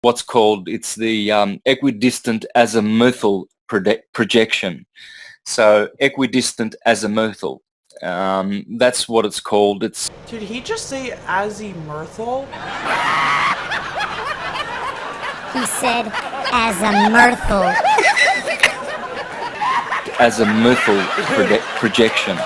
what's called, it's the equidistant azimuthal projection. So equidistant azimuthal, that's what it's called. It's. Did he just say Azi-MERTH-EL? He said Azi-MERTH-EL. Azimuthal projection.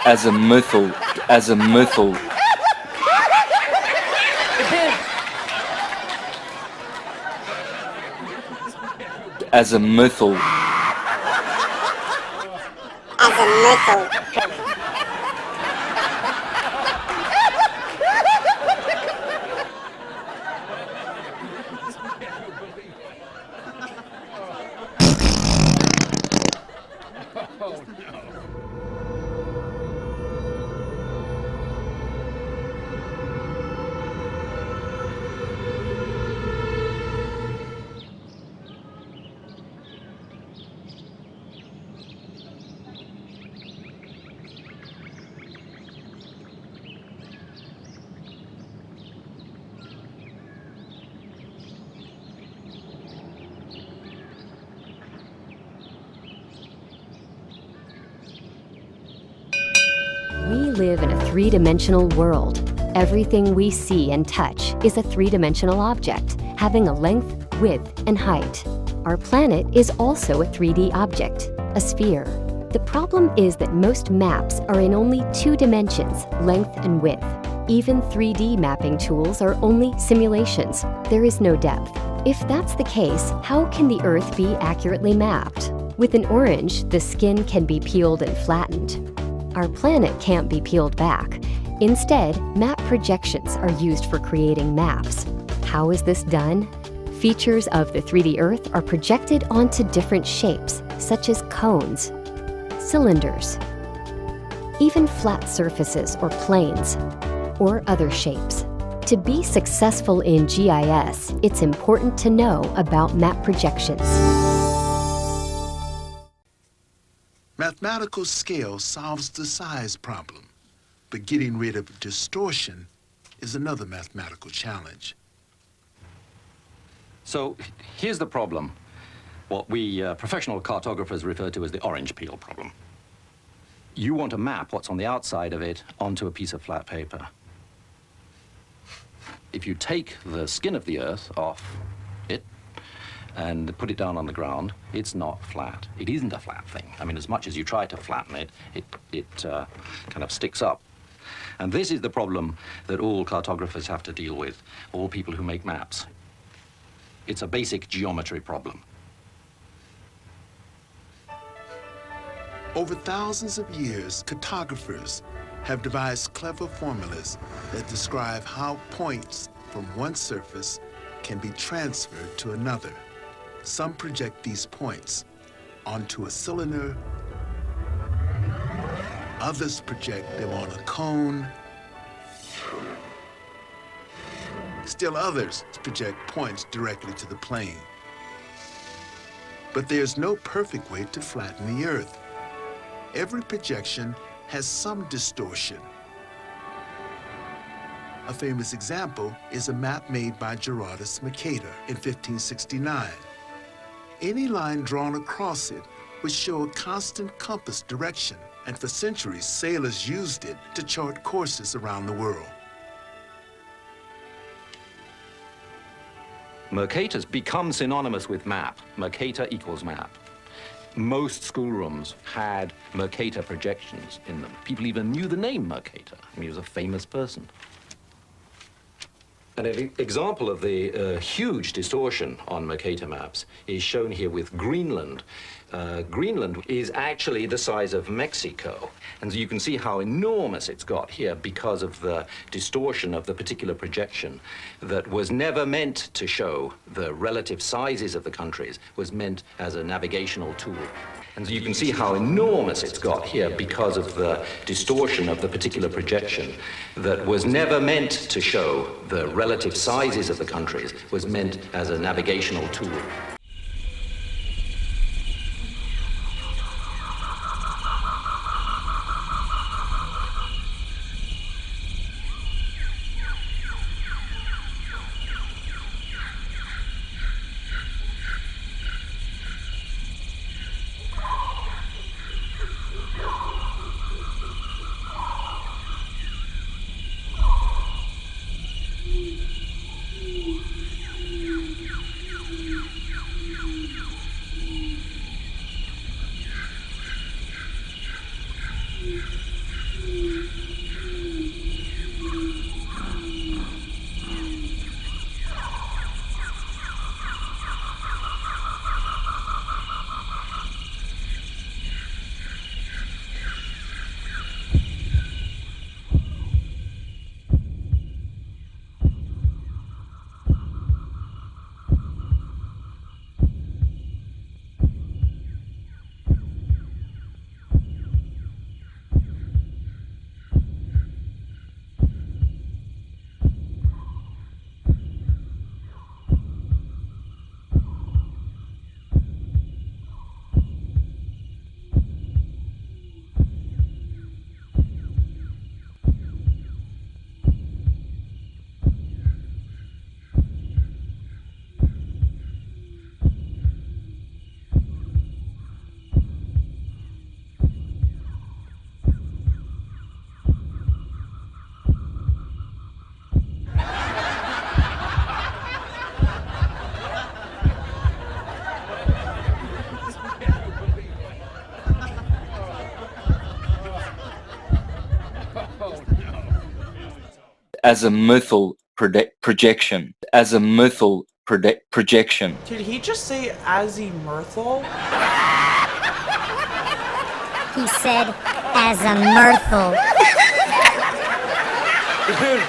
Azimuthal. Azimuthal. Azimuthal. We live in a three-dimensional world. Everything we see and touch is a three-dimensional object, having a length, width, and height. Our planet is also a 3D object, a sphere. The problem is that most maps are in only 2 dimensions, length and width. Even 3D mapping tools are only simulations. There is no depth. If that's the case, how can the Earth be accurately mapped? With an orange, the skin can be peeled and flattened. Our planet can't be peeled back. Instead, map projections are used for creating maps. How is this done? Features of the 3D Earth are projected onto different shapes, such as cones, cylinders, even flat surfaces or planes, or other shapes. To be successful in GIS, it's important to know about map projections. Mathematical scale solves the size problem, but getting rid of distortion is another mathematical challenge. So here's the problem, what we professional cartographers refer to as the orange peel problem. You want to map what's on the outside of it onto a piece of flat paper. If you take the skin of the Earth off it and put it down on the ground, it's not flat. It isn't a flat thing. I mean, as much as you try to flatten it, it kind of sticks up. And this is the problem that all cartographers have to deal with, all people who make maps. It's a basic geometry problem. Over thousands of years, cartographers have devised clever formulas that describe how points from one surface can be transferred to another. Some project these points onto a cylinder, others project them on a cone, still others project points directly to the plane. But there's no perfect way to flatten the Earth. Every projection has some distortion. A famous example is a map made by Gerardus Mercator in 1569. Any line drawn across it would show a constant compass direction, and for centuries, sailors used it to chart courses around the world. Mercator's become synonymous with map. Mercator equals map. Most schoolrooms had Mercator projections in them. People even knew the name Mercator. I mean, he was a famous person. An example of the huge distortion on Mercator maps is shown here with Greenland. Greenland is actually the size of Mexico. And so you can see how enormous it's got here because of the distortion of the particular projection that was never meant to show the relative sizes of the countries, was meant as a navigational tool. And so you can see how enormous it's got here because of the distortion of the particular projection that was never meant to show the relative sizes of the countries, was meant as a navigational tool. azimuthal projection. Azimuthal projection. Did he just say Azi-MERTH-EL? He said Azi-MERTH-al. Dude,